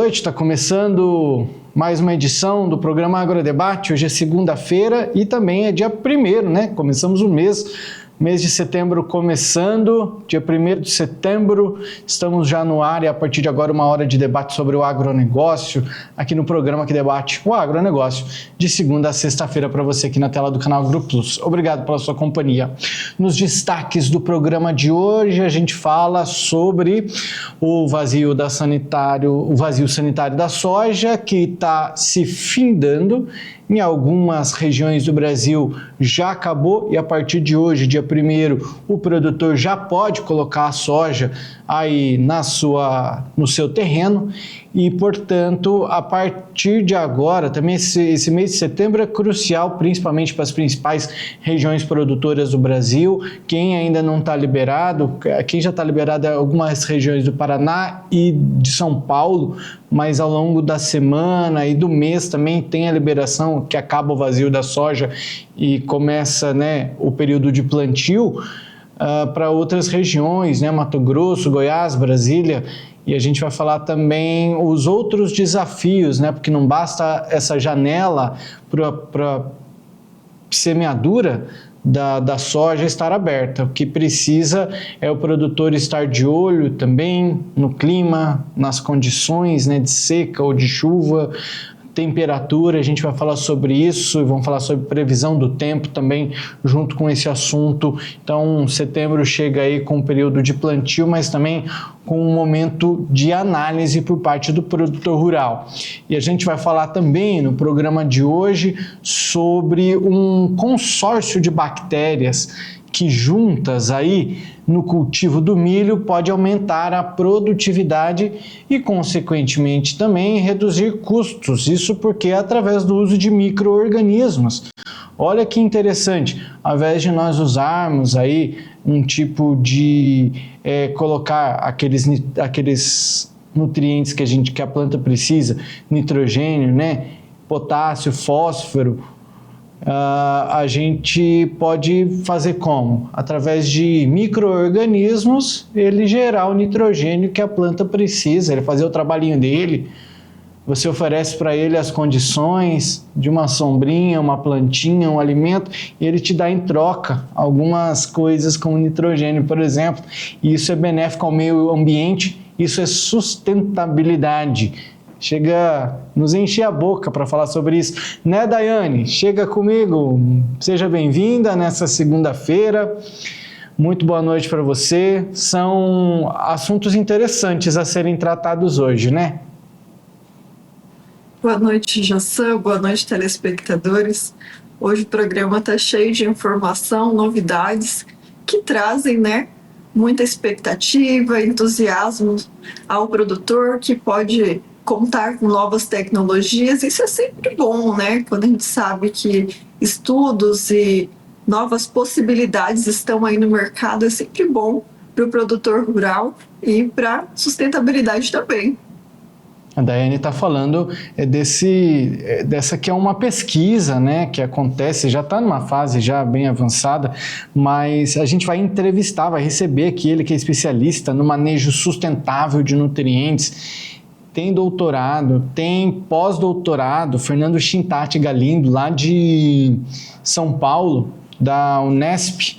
noite, está começando mais uma edição do programa Agrodebate. Hoje é segunda-feira e também é dia 1º, né? Começamos o mês de setembro começando, dia 1º de setembro, estamos já no ar e a partir de agora 1 hora de debate sobre o agronegócio, aqui no programa que debate o agronegócio, de segunda a sexta-feira para você aqui na tela do canal AgroPlus. Obrigado pela sua companhia. Nos destaques do programa de hoje, a gente fala sobre o vazio sanitário da soja, que está se findando. Em algumas regiões do Brasil já acabou e a partir de hoje, dia 1º, o produtor já pode colocar a soja aí no seu terreno e, portanto, a partir de agora, também esse mês de setembro é crucial, principalmente para as principais regiões produtoras do Brasil. Quem ainda não está liberado, quem já está liberado é algumas regiões do Paraná e de São Paulo, mas ao longo da semana e do mês também tem a liberação que acaba o vazio da soja e começa, né, o período de plantio para outras regiões, né, Mato Grosso, Goiás, Brasília, e a gente vai falar também os outros desafios, né, porque não basta essa janela para semeadura da soja estar aberta. O que precisa é o produtor estar de olho também no clima, nas condições, né, de seca ou de chuva, temperatura. A gente vai falar sobre isso e vamos falar sobre previsão do tempo também junto com esse assunto. Então, setembro chega aí com um período de plantio, mas também com um momento de análise por parte do produtor rural. E a gente vai falar também no programa de hoje sobre um consórcio de bactérias que juntas aí no cultivo do milho pode aumentar a produtividade e, consequentemente, também reduzir custos. Isso porque é através do uso de micro-organismos. Olha que interessante, ao invés de nós usarmos aí um tipo de colocar aqueles nutrientes que a planta precisa, nitrogênio, né, potássio, fósforo, a gente pode fazer como? Através de micro-organismos, ele gerar o nitrogênio que a planta precisa, ele fazer o trabalhinho dele. Você oferece para ele as condições de uma sombrinha, uma plantinha, um alimento, e ele te dá em troca algumas coisas como nitrogênio, por exemplo. E isso é benéfico ao meio ambiente, isso é sustentabilidade. Chega a nos encher a boca para falar sobre isso, né, Daiane? Chega comigo, seja bem-vinda nessa segunda-feira, muito boa noite para você. São assuntos interessantes a serem tratados hoje, né? Boa noite, Jassan, boa noite, telespectadores. Hoje o programa está cheio de informação, novidades que trazem, né, muita expectativa, entusiasmo ao produtor que pode contar com novas tecnologias. Isso é sempre bom, né? Quando a gente sabe que estudos e novas possibilidades estão aí no mercado, é sempre bom para o produtor rural e para a sustentabilidade também. A Daiane está falando dessa que é uma pesquisa, né, que acontece, já está numa fase já bem avançada, mas a gente vai entrevistar, vai receber aqui ele que é especialista no manejo sustentável de nutrientes. Tem doutorado, tem pós-doutorado, Fernando Chintati Galindo, lá de São Paulo, da Unesp.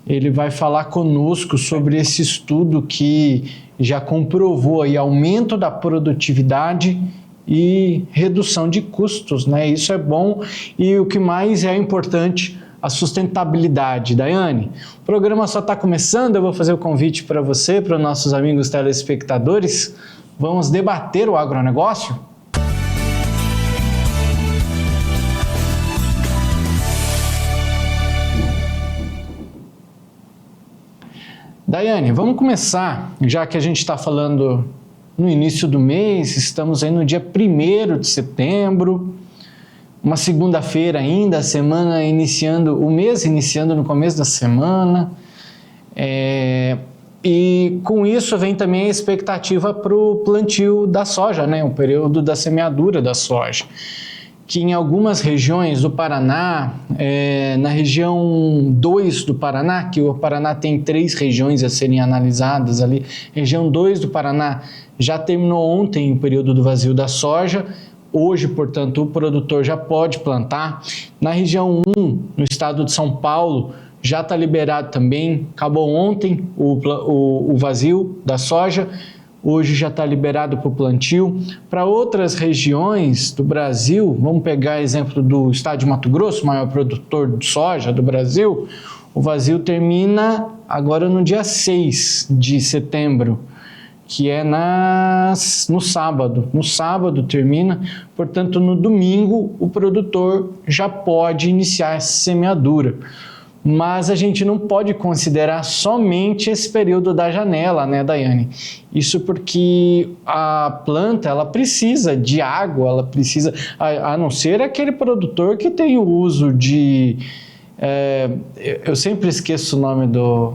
Ele vai falar conosco sobre esse estudo que já comprovou aí aumento da produtividade e redução de custos, né? Isso é bom e o que mais é importante, a sustentabilidade. Daiane, o programa só está começando, eu vou fazer o convite para você, para os nossos amigos telespectadores. Vamos debater o agronegócio? Daiane, vamos começar, já que a gente está falando no início do mês, estamos aí no dia 1º de setembro, uma segunda-feira ainda, a semana iniciando, o mês iniciando no começo da semana, e com isso vem também a expectativa para o plantio da soja, né? O período da semeadura da soja, que em algumas regiões do Paraná, na região 2 do Paraná, que o Paraná tem 3 regiões a serem analisadas ali, região 2 do Paraná Já terminou ontem o período do vazio da soja. Hoje, portanto, o produtor já pode plantar. Na região 1, no estado de São Paulo, já está liberado também. Acabou ontem o vazio da soja. Hoje já está liberado para o plantio. Para outras regiões do Brasil, vamos pegar exemplo do estado de Mato Grosso, o maior produtor de soja do Brasil, o vazio termina agora no dia 6 de setembro, que é no sábado. No sábado termina, portanto, no domingo o produtor já pode iniciar essa semeadura. Mas a gente não pode considerar somente esse período da janela, né, Daiane? Isso porque a planta, ela precisa de água, ela precisa, a não ser aquele produtor que tem o uso de... eu sempre esqueço o nome do...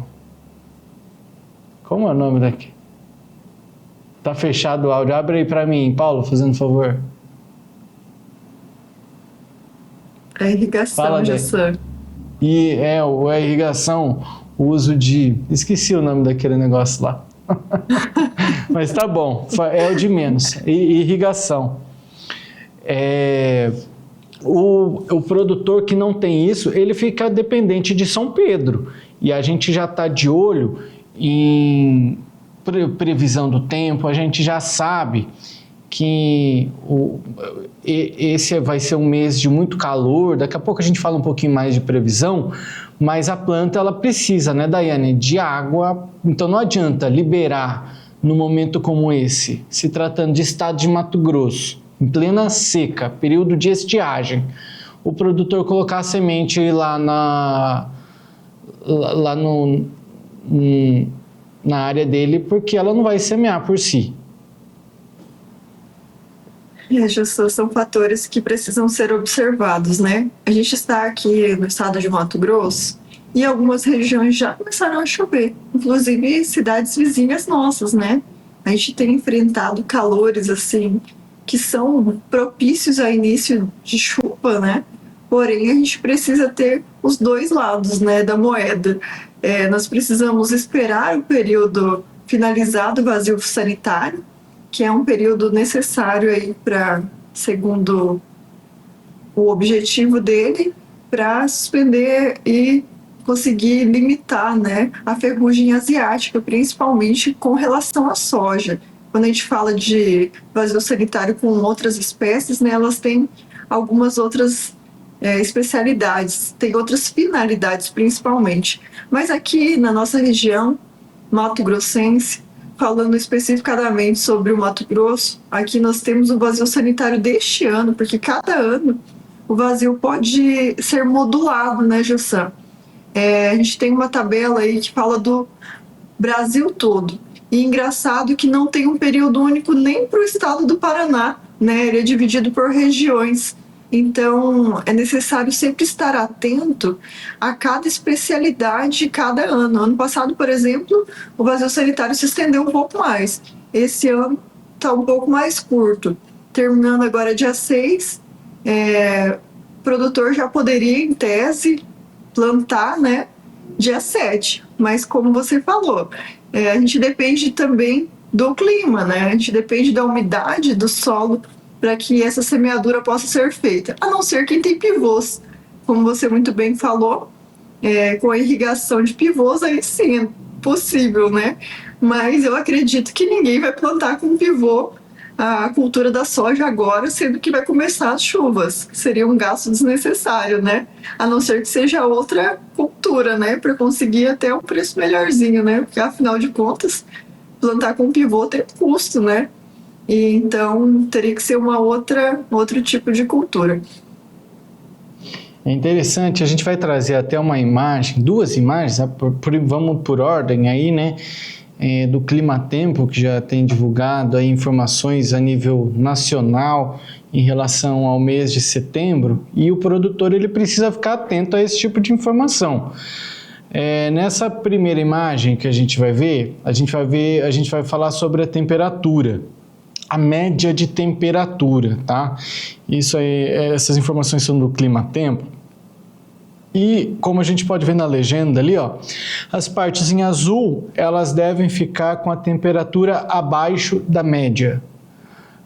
Como é o nome daqui? Tá fechado o áudio. Abre aí para mim, Paulo, fazendo favor. A irrigação, Jason. E a irrigação, o uso de... Esqueci o nome daquele negócio lá. Mas tá bom, é o de menos. Irrigação. O produtor que não tem isso, ele fica dependente de São Pedro. E a gente já está de olho em previsão do tempo, a gente já sabe que esse vai ser um mês de muito calor. Daqui a pouco a gente fala um pouquinho mais de previsão, mas a planta ela precisa, né, Daiane, de água. Então não adianta liberar no momento como esse, se tratando de estado de Mato Grosso, em plena seca, período de estiagem, o produtor colocar a semente lá na área dele, porque ela não vai semear por si. São fatores que precisam ser observados, né? A gente está aqui no estado de Mato Grosso e algumas regiões já começaram a chover, inclusive cidades vizinhas nossas, né? A gente tem enfrentado calores, assim, que são propícios a início de chuva, né? Porém, a gente precisa ter os dois lados, né, da moeda. Nós precisamos esperar o período finalizado, vazio sanitário, que é um período necessário aí para, segundo o objetivo dele, para suspender e conseguir limitar, né, a ferrugem asiática, principalmente com relação à soja. Quando a gente fala de vazio sanitário com outras espécies, né, elas têm algumas outras especialidades, têm outras finalidades principalmente. Mas aqui na nossa região, Mato Grossense, falando especificadamente sobre o Mato Grosso, aqui nós temos o vazio sanitário deste ano, porque cada ano o vazio pode ser modulado, né, Jossan? A gente tem uma tabela aí que fala do Brasil todo. E engraçado que não tem um período único nem para o estado do Paraná, né? Ele é dividido por regiões. Então, é necessário sempre estar atento a cada especialidade de cada ano. Ano passado, por exemplo, o vazio sanitário se estendeu um pouco mais. Esse ano está um pouco mais curto. Terminando agora dia 6, o produtor já poderia, em tese, plantar, né, dia 7. Mas, como você falou, a gente depende também do clima, né? A gente depende da umidade do solo para que essa semeadura possa ser feita, a não ser quem tem pivôs, como você muito bem falou, com a irrigação de pivôs, aí sim é possível, né? Mas eu acredito que ninguém vai plantar com pivô a cultura da soja agora, sendo que vai começar as chuvas, seria um gasto desnecessário, né? A não ser que seja outra cultura, né? Para conseguir até um preço melhorzinho, né? Porque afinal de contas, plantar com pivô tem custo, né? E então teria que ser outro tipo de cultura. É interessante, a gente vai trazer até uma imagem, duas imagens, vamos por ordem aí, né? Do Climatempo, que já tem divulgado aí informações a nível nacional em relação ao mês de setembro, e o produtor ele precisa ficar atento a esse tipo de informação. Nessa primeira imagem que a gente vai ver, a gente vai falar sobre a temperatura, a média de temperatura, tá? Isso aí, essas informações são do Climatempo. E como a gente pode ver na legenda ali, ó, as partes em azul, elas devem ficar com a temperatura abaixo da média.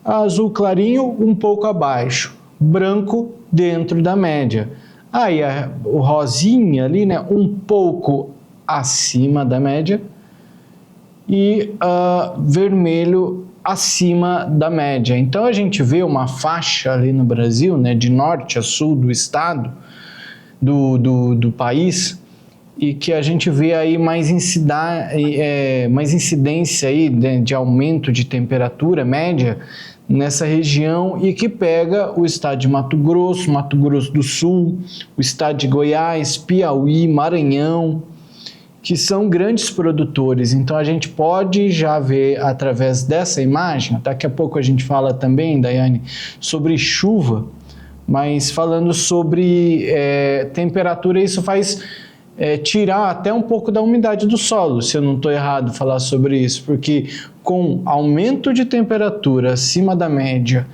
Azul clarinho, um pouco abaixo. Branco, dentro da média. Aí o rosinha ali, né, um pouco acima da média. E vermelho acima da média. Então a gente vê uma faixa ali no Brasil, né, de norte a sul do estado, do país, e que a gente vê aí mais incidência aí de aumento de temperatura média nessa região, e que pega o estado de Mato Grosso do Sul, o estado de Goiás, Piauí, Maranhão, que são grandes produtores. Então a gente pode já ver através dessa imagem, daqui a pouco a gente fala também, Daiane, sobre chuva, mas falando sobre temperatura, isso faz tirar até um pouco da umidade do solo, se eu não estou errado falar sobre isso, porque com aumento de temperatura acima da média,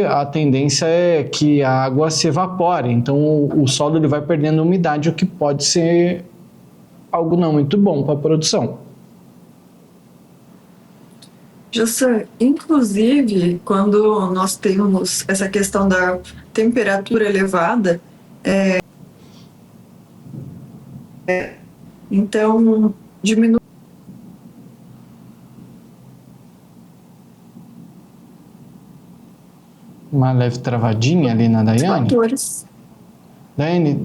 a tendência é que a água se evapore, então o solo ele vai perdendo umidade, o que pode ser algo não muito bom para a produção. Jussan, inclusive, quando nós temos essa questão da temperatura elevada, então diminui Uma leve travadinha ali na Daiane. fatores. Daiane,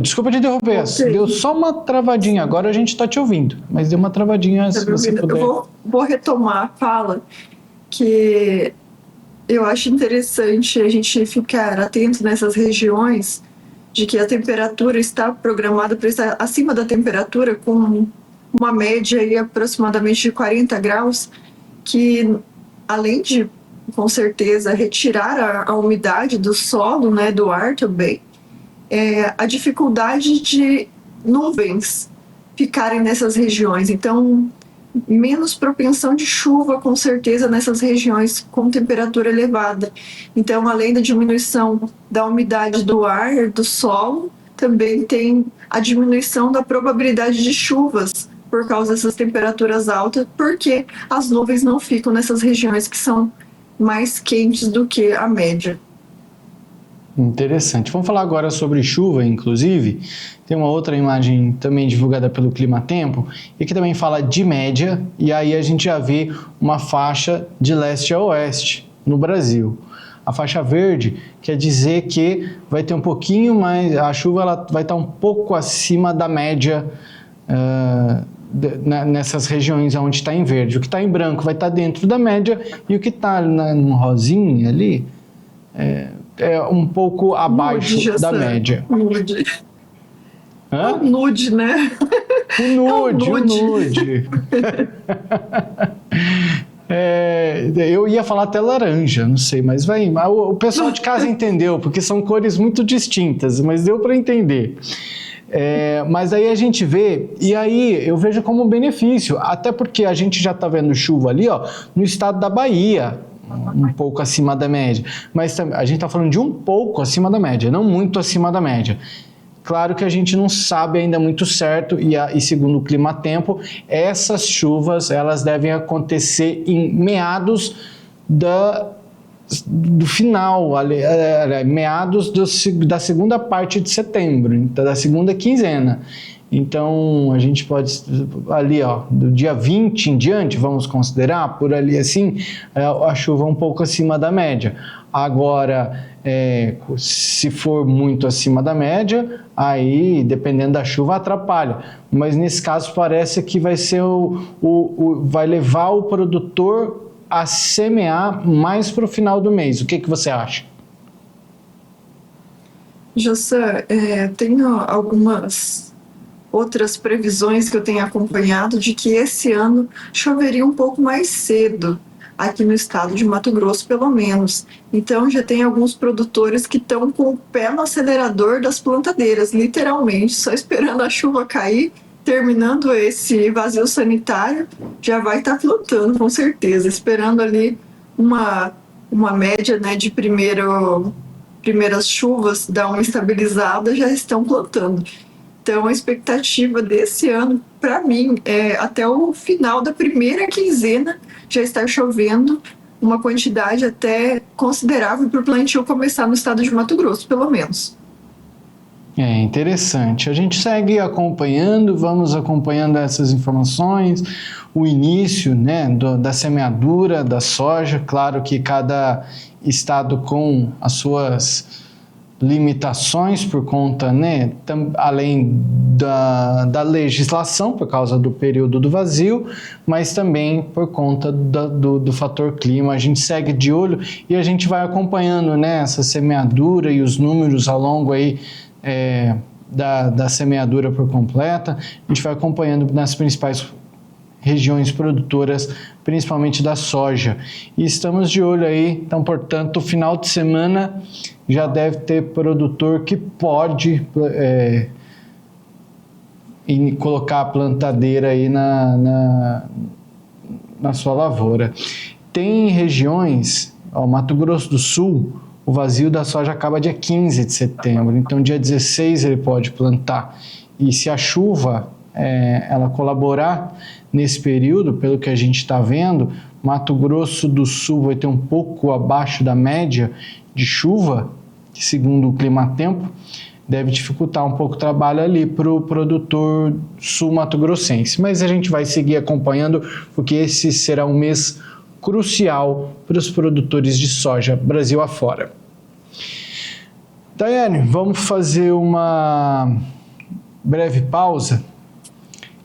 desculpa te interromper, Okay. Deu só uma travadinha, agora a gente está te ouvindo, mas deu uma travadinha se você puder. Eu vou retomar a fala, que eu acho interessante a gente ficar atento nessas regiões de que a temperatura está programada para estar acima da temperatura, com uma média aí aproximadamente de 40 graus, que além de, com certeza, retirar a umidade do solo, né, do ar também, a dificuldade de nuvens ficarem nessas regiões. Então, menos propensão de chuva, com certeza, nessas regiões com temperatura elevada. Então, além da diminuição da umidade do ar, do solo, também tem a diminuição da probabilidade de chuvas por causa dessas temperaturas altas, porque as nuvens não ficam nessas regiões que são mais quentes do que a média. Interessante. Vamos falar agora sobre chuva, inclusive. Tem uma outra imagem também divulgada pelo Climatempo e que também fala de média, e aí a gente já vê uma faixa de leste a oeste no Brasil. A faixa verde quer dizer que vai ter um pouquinho mais, a chuva ela vai estar um pouco acima da média nessas regiões onde está em verde. O que está em branco vai estar dentro da média, e o que está no rosinha ali é um pouco abaixo da média. Nude. Hã? O nude, né? O nude. Eu ia falar até laranja, não sei, mas o pessoal de casa entendeu, porque são cores muito distintas, mas deu para entender. Mas aí a gente vê, e aí eu vejo como um benefício, até porque a gente já está vendo chuva ali, ó, no estado da Bahia, um pouco acima da média, mas a gente está falando de um pouco acima da média, não muito acima da média. Claro que a gente não sabe ainda muito certo, e segundo o Climatempo, essas chuvas elas devem acontecer em meados do final, meados da segunda parte de setembro, então, da segunda quinzena. Então, a gente pode, ali, ó, do dia 20 em diante, vamos considerar, por ali assim, a chuva um pouco acima da média. Agora, se for muito acima da média, aí, dependendo da chuva, atrapalha. Mas, nesse caso, parece que vai ser vai levar o produtor a semear mais para o final do mês. O que você acha? Jussan, tenho algumas outras previsões que eu tenho acompanhado de que esse ano choveria um pouco mais cedo aqui no estado de Mato Grosso, pelo menos. Então já tem alguns produtores que estão com o pé no acelerador das plantadeiras, literalmente, só esperando a chuva cair, terminando esse vazio sanitário, já vai estar plantando, com certeza, esperando ali uma média, né, de primeiro primeiras chuvas dar uma estabilizada, já estão plantando. Então, a expectativa desse ano, para mim, é até o final da primeira quinzena já estar chovendo uma quantidade até considerável para o plantio começar no estado de Mato Grosso, pelo menos. É interessante. A gente segue acompanhando, vamos acompanhando essas informações, o início, né, da semeadura da soja. Claro que cada estado com as suas limitações por conta, né, além da legislação, por causa do período do vazio, mas também por conta do fator clima. A gente segue de olho e a gente vai acompanhando, né, essa semeadura e os números ao longo aí da semeadura por completa. A gente vai acompanhando nas principais regiões produtoras, principalmente da soja. E estamos de olho aí, então, portanto, final de semana já deve ter produtor que pode colocar a plantadeira aí na sua lavoura. Tem regiões, Mato Grosso do Sul, o vazio da soja acaba dia 15 de setembro, então dia 16 ele pode plantar. E se a chuva ela colaborar nesse período, pelo que a gente está vendo, Mato Grosso do Sul vai ter um pouco abaixo da média de chuva, segundo o Climatempo, deve dificultar um pouco o trabalho ali para o produtor sul-mato-grossense. Mas a gente vai seguir acompanhando, porque esse será um mês crucial para os produtores de soja Brasil afora. Daiane, vamos fazer uma breve pausa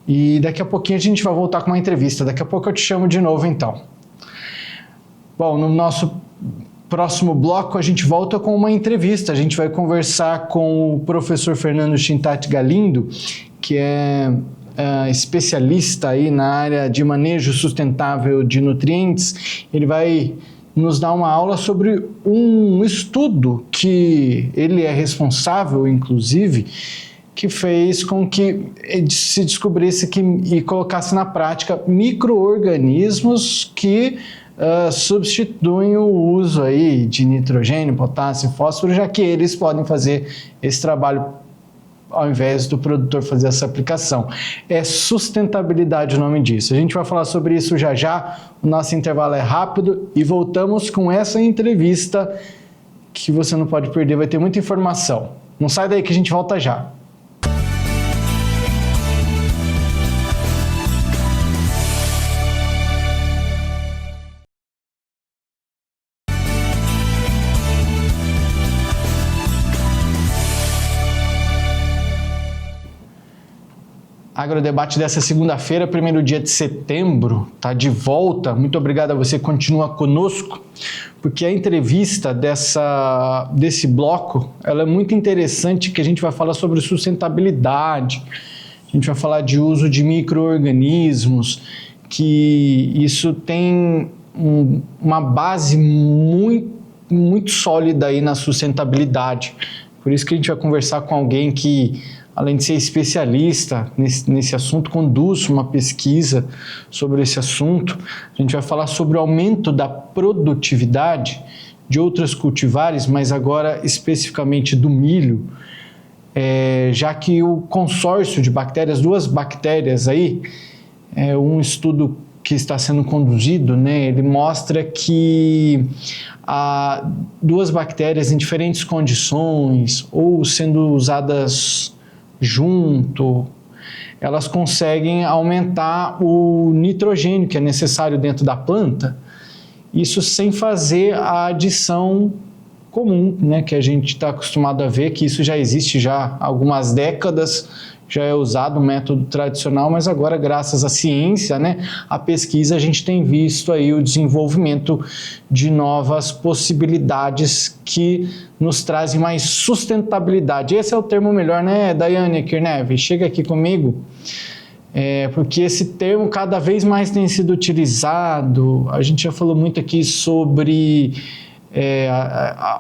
e daqui a pouquinho a gente vai voltar com uma entrevista. Daqui a pouco eu te chamo de novo, então. Bom, no nosso próximo bloco a gente volta com uma entrevista. A gente vai conversar com o professor Fernando Chintati Galindo, que é especialista aí na área de manejo sustentável de nutrientes. Ele vai nos dar uma aula sobre um estudo que ele é responsável, inclusive, que fez com que se descobrisse e colocasse na prática micro-organismos que substituem o uso aí de nitrogênio, potássio e fósforo, já que eles podem fazer esse trabalho ao invés do produtor fazer essa aplicação. É sustentabilidade o nome disso. A gente vai falar sobre isso já já. O nosso intervalo é rápido e voltamos com essa entrevista que você não pode perder, vai ter muita informação. Não sai daí que a gente volta já. Agrodebate dessa segunda-feira, primeiro dia de setembro, está de volta. Muito obrigado a você que continua conosco, porque a entrevista desse bloco ela é muito interessante, que a gente vai falar sobre sustentabilidade, a gente vai falar de uso de micro-organismos, que isso tem uma base muito sólida aí na sustentabilidade. Por isso que a gente vai conversar com alguém que, além de ser especialista nesse assunto, conduz uma pesquisa sobre esse assunto. A gente vai falar sobre o aumento da produtividade de outras cultivares, mas agora especificamente do milho, já que o consórcio de bactérias, duas bactérias aí, um estudo que está sendo conduzido, né, ele mostra que duas bactérias em diferentes condições ou sendo usadas junto, elas conseguem aumentar o nitrogênio que é necessário dentro da planta, isso sem fazer a adição comum, né, que a gente está acostumado a ver, que isso já existe já há algumas décadas, já é usado o método tradicional, mas agora, graças à ciência, né, à pesquisa, a gente tem visto aí o desenvolvimento de novas possibilidades que nos trazem mais sustentabilidade. Esse é o termo melhor, né, Daiane Kirnev? Chega aqui comigo, porque esse termo cada vez mais tem sido utilizado. A gente já falou muito aqui sobre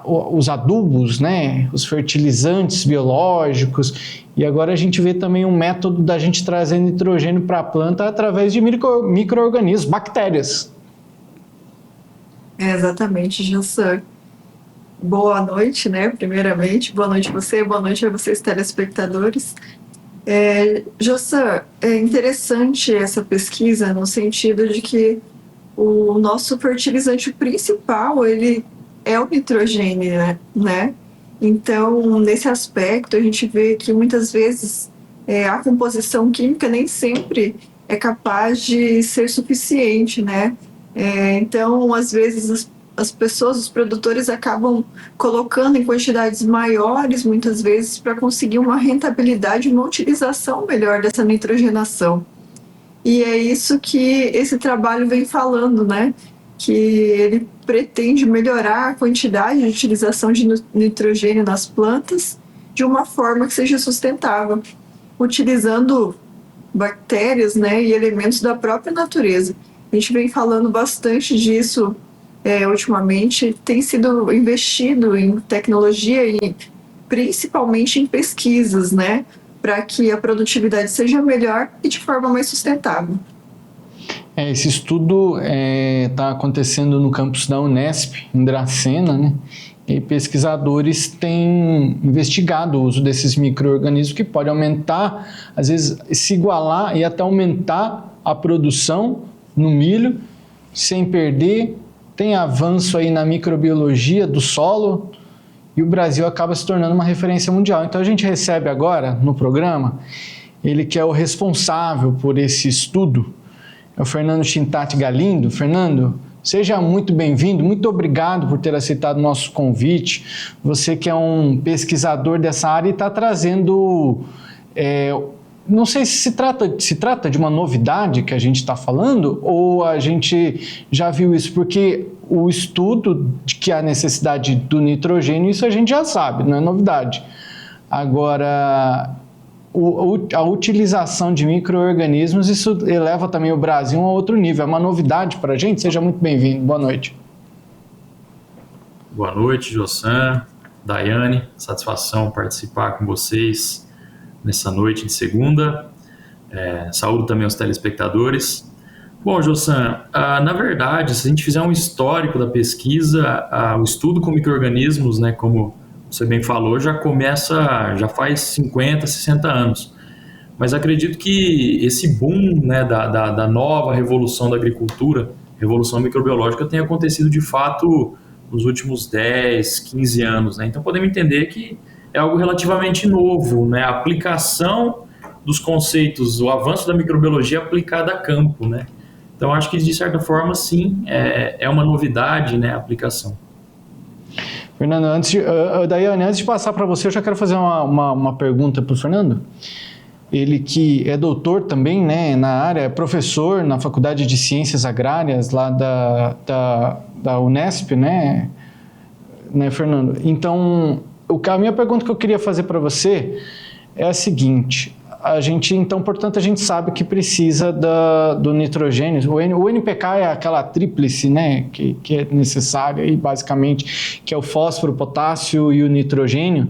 os adubos, né, os fertilizantes biológicos, e agora a gente vê também um método da gente trazer nitrogênio para a planta através de micro-organismos, bactérias. Exatamente, Jansan. boa noite, né? Primeiramente, boa noite a você, boa noite a vocês telespectadores. Jossan, é interessante essa pesquisa no sentido de que o nosso fertilizante principal, ele é o nitrogênio, né? Então, nesse aspecto, a gente vê que muitas vezes a composição química nem sempre é capaz de ser suficiente, né? Então, às vezes, as pessoas, os produtores acabam colocando em quantidades maiores, muitas vezes, para conseguir uma rentabilidade, uma utilização melhor dessa nitrogenação. E é isso que esse trabalho vem falando, né? Que ele pretende melhorar a quantidade de utilização de nitrogênio nas plantas de uma forma que seja sustentável, utilizando bactérias, né, e elementos da própria natureza. A gente vem falando bastante disso ultimamente, tem sido investido em tecnologia e principalmente em pesquisas, né, para que a produtividade seja melhor e de forma mais sustentável. Esse estudo está acontecendo no campus da Unesp, em Dracena, né? E pesquisadores têm investigado o uso desses micro-organismos que pode aumentar, às vezes se igualar e até aumentar a produção no milho, sem perder. Tem avanço aí na microbiologia do solo e o Brasil acaba se tornando uma referência mundial. Então a gente recebe agora no programa ele que é o responsável por esse estudo, é o Fernando Chintati Galindo. Fernando, seja muito bem-vindo, muito obrigado por ter aceitado o nosso convite. Você que é um pesquisador dessa área e está trazendo, não sei se trata de uma novidade que a gente está falando ou a gente já viu isso, porque o estudo de que há necessidade do nitrogênio, isso a gente já sabe, não é novidade. Agora, a utilização de micro-organismos, isso eleva também o Brasil a outro nível. É uma novidade para a gente? Seja muito bem-vindo. Boa noite. Boa noite, Jossan, Daiane. Satisfação participar com vocês nessa noite de segunda. Saúdo também os telespectadores. Bom, Jossan, na verdade, se a gente fizer um histórico da pesquisa, o estudo com micro-organismos, né, como você bem falou, já faz 50, 60 anos. Mas acredito que esse boom, né, da nova revolução da agricultura, revolução microbiológica, tenha acontecido de fato nos últimos 10, 15 anos. Né? Então podemos entender que é algo relativamente novo, né? A aplicação dos conceitos, o avanço da microbiologia aplicada a campo. Né? Então acho que de certa forma sim, é uma novidade, né, a aplicação. Fernando, Daiane, antes de passar para você, eu já quero fazer uma pergunta para o Fernando. Ele que é doutor também, né, na área, é professor na Faculdade de Ciências Agrárias lá da Unesp, né, Fernando? Então, a minha pergunta que eu queria fazer para você é a seguinte: portanto, a gente sabe que precisa do nitrogênio. O NPK é aquela tríplice, né, que é necessária, aí, basicamente, que é o fósforo, o potássio e o nitrogênio,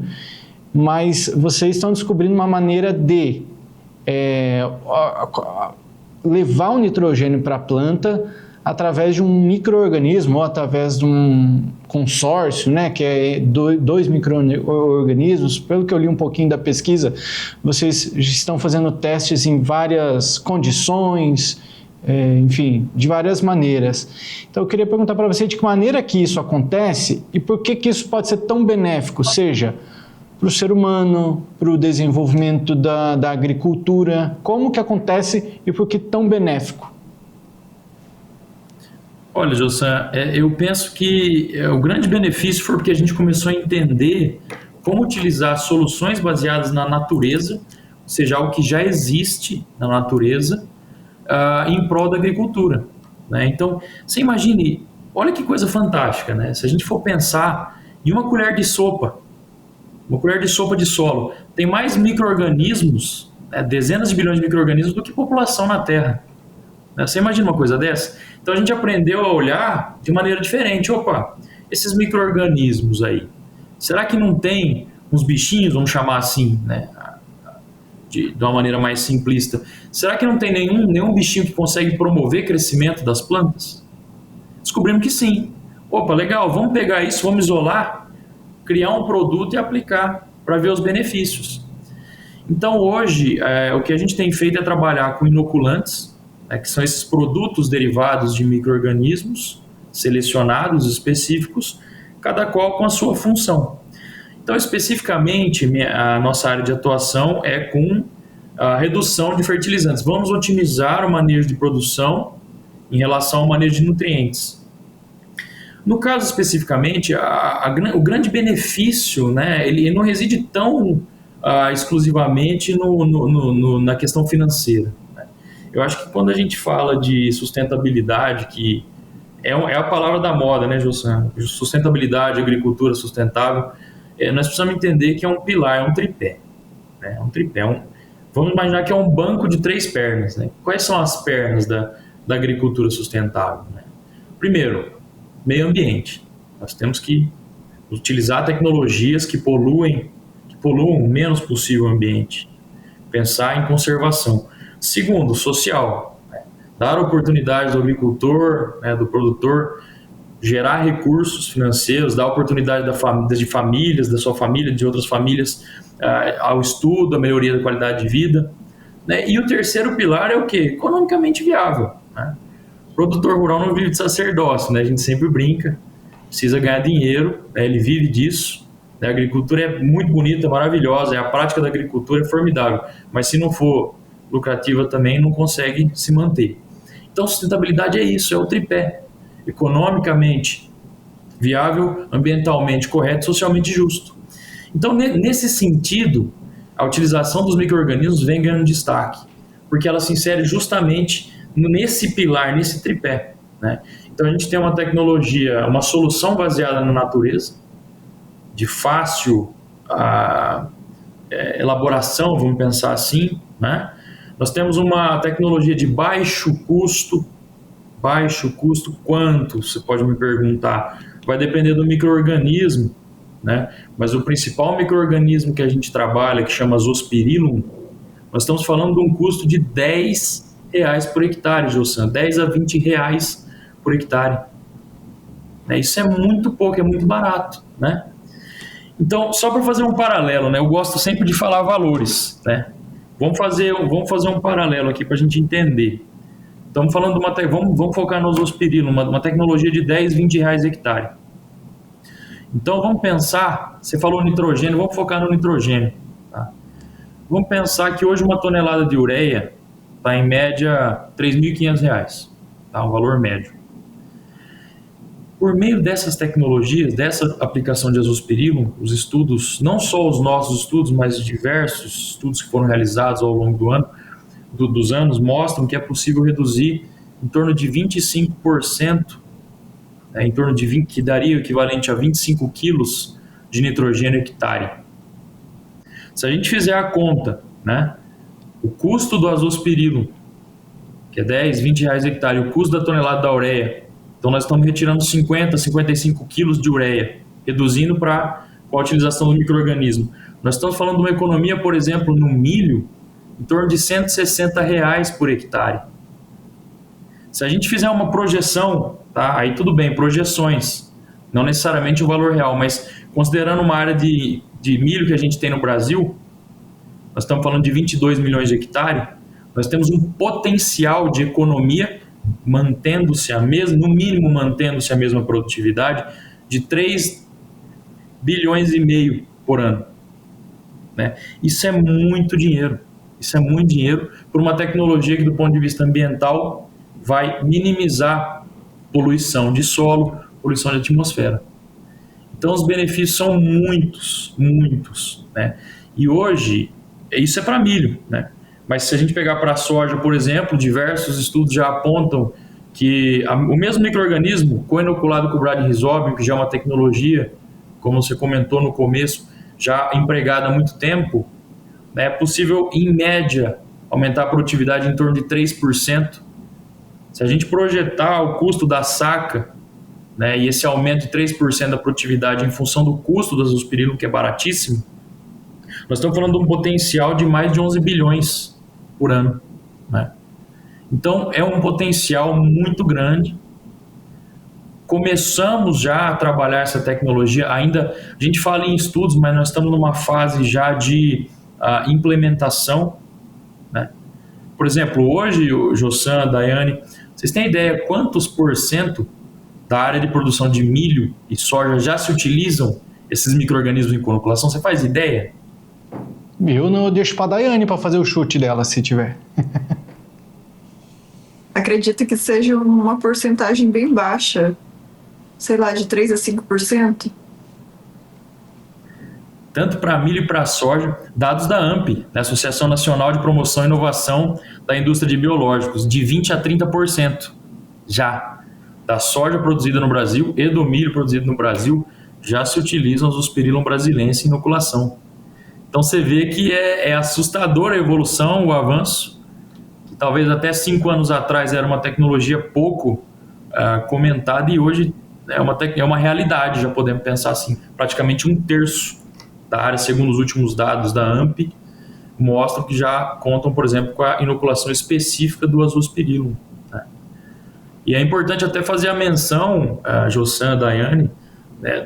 mas vocês estão descobrindo uma maneira de levar o nitrogênio para a planta através de um micro-organismo ou através de um consórcio, né, que é dois micro-organismos. Pelo que eu li um pouquinho da pesquisa, vocês estão fazendo testes em várias condições, enfim, de várias maneiras. Então eu queria perguntar para você de que maneira que isso acontece e por que isso pode ser tão benéfico, seja para o ser humano, para o desenvolvimento da agricultura, como que acontece e por que tão benéfico? Olha, Jossan, eu penso que o grande benefício foi porque a gente começou a entender como utilizar soluções baseadas na natureza, ou seja, algo que já existe na natureza, em prol da agricultura. Né? Então, você imagine, olha que coisa fantástica, né? Se a gente for pensar em uma colher de sopa de solo, tem mais micro-organismos, dezenas de bilhões de micro-organismos do que população na Terra. Você imagina uma coisa dessa? Então a gente aprendeu a olhar de maneira diferente. Opa, esses micro-organismos aí, será que não tem uns bichinhos, vamos chamar assim, né, de uma maneira mais simplista, será que não tem nenhum bichinho que consegue promover crescimento das plantas? Descobrimos que sim. Opa, legal, vamos pegar isso, vamos isolar, criar um produto e aplicar para ver os benefícios. Então hoje o que a gente tem feito é trabalhar com inoculantes, que são esses produtos derivados de micro-organismos selecionados, específicos, cada qual com a sua função. Então especificamente a nossa área de atuação é com a redução de fertilizantes. Vamos otimizar o manejo de produção em relação ao manejo de nutrientes. No caso especificamente, o grande benefício, né, ele não reside tão exclusivamente na questão financeira, né? Eu acho que quando a gente fala de sustentabilidade, que é a palavra da moda, né, Jossan? Sustentabilidade, agricultura sustentável, nós precisamos entender que é um pilar, é um tripé, né? É um tripé, vamos imaginar que é um banco de 3 pernas, né? Quais são as pernas da agricultura sustentável, né? Primeiro, meio ambiente. Nós temos que utilizar tecnologias que poluam o menos possível o ambiente. Pensar em conservação. Segundo, social, né? Dar oportunidades ao agricultor, né, do produtor, gerar recursos financeiros, dar oportunidade de famílias, da sua família, de outras famílias, ao estudo, à melhoria da qualidade de vida, né? E o terceiro pilar é o quê? Economicamente viável, né? O produtor rural não vive de sacerdócio, né? A gente sempre brinca, precisa ganhar dinheiro, né? Ele vive disso, né? A agricultura é muito bonita, maravilhosa, a prática da agricultura é formidável, mas se não for lucrativa também não consegue se manter. Então sustentabilidade é isso, é o tripé: economicamente viável, ambientalmente correto, socialmente justo. Então nesse sentido, a utilização dos micro-organismos vem ganhando destaque, porque ela se insere justamente nesse pilar, nesse tripé, né? Então a gente tem uma tecnologia, uma solução baseada na natureza, de fácil elaboração, vamos pensar assim, né? Nós temos uma tecnologia de baixo custo. Baixo custo quanto? Você pode me perguntar. Vai depender do micro-organismo, né? Mas o principal micro-organismo que a gente trabalha, que chama Zospirillum, nós estamos falando de um custo de R$10 por hectare, Jossan, 10 a 20 reais por hectare. Isso é muito pouco, é muito barato, né? Então, só para fazer um paralelo, né? Eu gosto sempre de falar valores, né? Vamos fazer um paralelo aqui para a gente entender. Estamos falando de vamos focar no Zospirillum, uma tecnologia de 10, 20 reais hectare. Então vamos pensar, você falou nitrogênio, vamos focar no nitrogênio, tá? Vamos pensar que hoje uma tonelada de ureia está em média R$3.500, tá? Um valor médio. Por meio dessas tecnologias, dessa aplicação de Zospirillum, os estudos, não só os nossos estudos, mas diversos estudos que foram realizados ao longo dos anos, mostram que é possível reduzir em torno de 25%, em torno de 20, que daria o equivalente a 25 quilos de nitrogênio hectare. Se a gente fizer a conta, né, o custo do Zospirillum, que é 10, 20 reais hectare, o custo da tonelada da ureia, então nós estamos retirando 50, 55 quilos de ureia, reduzindo com a utilização do micro-organismo. Nós estamos falando de uma economia, por exemplo, no milho, em torno de R$160 por hectare. Se a gente fizer uma projeção, tá? Aí tudo bem, projeções, não necessariamente o valor real, mas considerando uma área de milho que a gente tem no Brasil, nós estamos falando de 22 milhões de hectares, nós temos um potencial de economia mantendo-se no mínimo mantendo-se a mesma produtividade, de 3,5 bilhões por ano, né? Isso é muito dinheiro. Isso é muito dinheiro por uma tecnologia que, do ponto de vista ambiental, vai minimizar poluição de solo, poluição de atmosfera. Então, os benefícios são muitos, né? E hoje, isso é para milho, né? Mas se a gente pegar para a soja, por exemplo, diversos estudos já apontam que o mesmo micro-organismo co-inoculado com o Bradyrhizobium, que já é uma tecnologia, como você comentou no começo, já empregada há muito tempo, é possível, em média, aumentar a produtividade em torno de 3%. Se a gente projetar o custo da saca, né, e esse aumento de 3% da produtividade em função do custo do Zospirillum, que é baratíssimo, nós estamos falando de um potencial de mais de 11 bilhões por ano, né? Então, é um potencial muito grande. começamos já a trabalhar essa tecnologia, ainda a gente fala em estudos, mas nós estamos numa fase já de implementação, né? Por exemplo, hoje, o Jossan, Daiane, vocês têm ideia quantos % da área de produção de milho e soja já se utilizam esses micro-organismos em inoculação? Você faz ideia? Eu não deixo para a Daiane para fazer o chute dela, se tiver. Acredito que seja uma porcentagem bem baixa, sei lá, de 3 a 5%. Tanto para milho e para soja, dados da ANP, né, Associação Nacional de Promoção e Inovação da Indústria de Biológicos, de 20 a 30% já da soja produzida no Brasil e do milho produzido no Brasil já se utilizam os Zospirillum brasilense em inoculação. Então você vê que é assustadora a evolução, o avanço, que talvez até 5 anos atrás era uma tecnologia pouco comentada e hoje é uma realidade, já podemos pensar assim, praticamente 1/3 da área, segundo os últimos dados da ANP, mostram que já contam, por exemplo, com a inoculação específica do Zospirillum, né? E é importante até fazer a menção, Jossan, Daiane, né,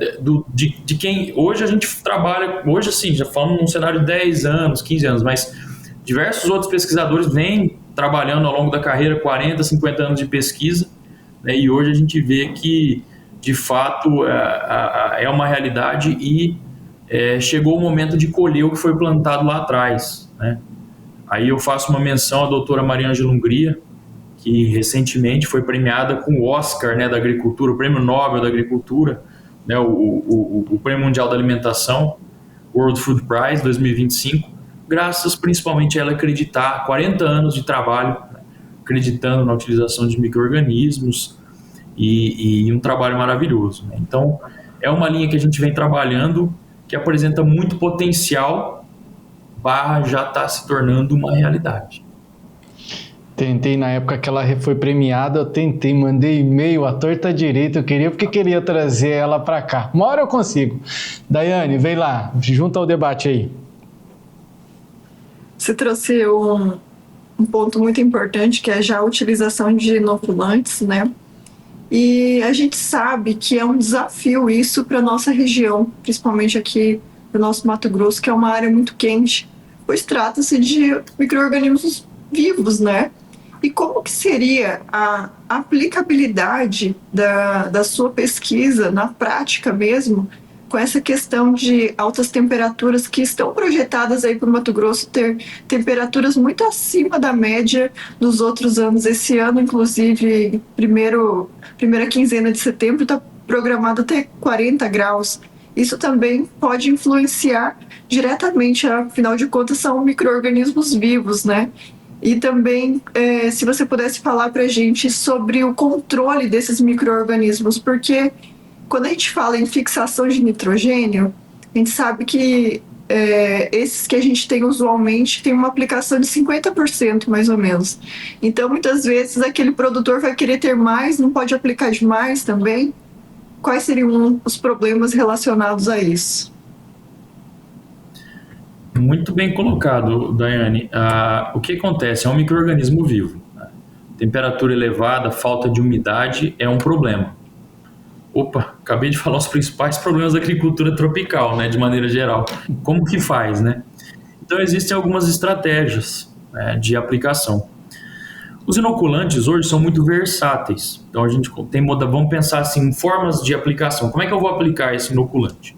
de quem hoje a gente trabalha, hoje assim, já falamos num cenário de 10 anos, 15 anos, mas diversos outros pesquisadores vêm trabalhando ao longo da carreira 40, 50 anos de pesquisa, né, e hoje a gente vê que, de fato, é uma realidade e chegou o momento de colher o que foi plantado lá atrás, né? Aí eu faço uma menção à doutora Mariângela Hungria, que recentemente foi premiada com o Oscar, né, da Agricultura, o Prêmio Nobel da Agricultura, né, o Prêmio Mundial da Alimentação, World Food Prize 2025, graças principalmente a ela acreditar, 40 anos de trabalho, né, acreditando na utilização de micro-organismos e um trabalho maravilhoso, né? Então, é uma linha que a gente vem trabalhando, que apresenta muito potencial, já está se tornando uma realidade. Tentei, na época que ela foi premiada, mandei e-mail à torta direita, porque queria trazer ela para cá. Uma hora eu consigo. Daiane, vem lá, junta ao debate aí. Você trouxe um ponto muito importante, que é já a utilização de inoculantes, né? E a gente sabe que é um desafio isso para a nossa região, principalmente aqui no nosso Mato Grosso, que é uma área muito quente, pois trata-se de micro-organismos vivos, né? E como que seria a aplicabilidade da sua pesquisa na prática mesmo, com essa questão de altas temperaturas que estão projetadas aí para o Mato Grosso ter temperaturas muito acima da média dos outros anos. Esse ano, inclusive, primeira quinzena de setembro está programado até 40 graus. Isso também pode influenciar diretamente, afinal de contas, são micro-organismos vivos, né? E também, se você pudesse falar para a gente sobre o controle desses micro-organismos, porque quando a gente fala em fixação de nitrogênio, a gente sabe que esses que a gente tem usualmente tem uma aplicação de 50% mais ou menos. Então, muitas vezes, aquele produtor vai querer ter mais, não pode aplicar demais também. Quais seriam os problemas relacionados a isso? Muito bem colocado, Daiane. O que acontece? É um micro-organismo vivo, né? Temperatura elevada, falta de umidade é um problema. Opa, acabei de falar os principais problemas da agricultura tropical, né, de maneira geral. Como que faz, né? Então, existem algumas estratégias, né, de aplicação. Os inoculantes hoje são muito versáteis. Então, a gente vamos pensar assim, em formas de aplicação. Como é que eu vou aplicar esse inoculante?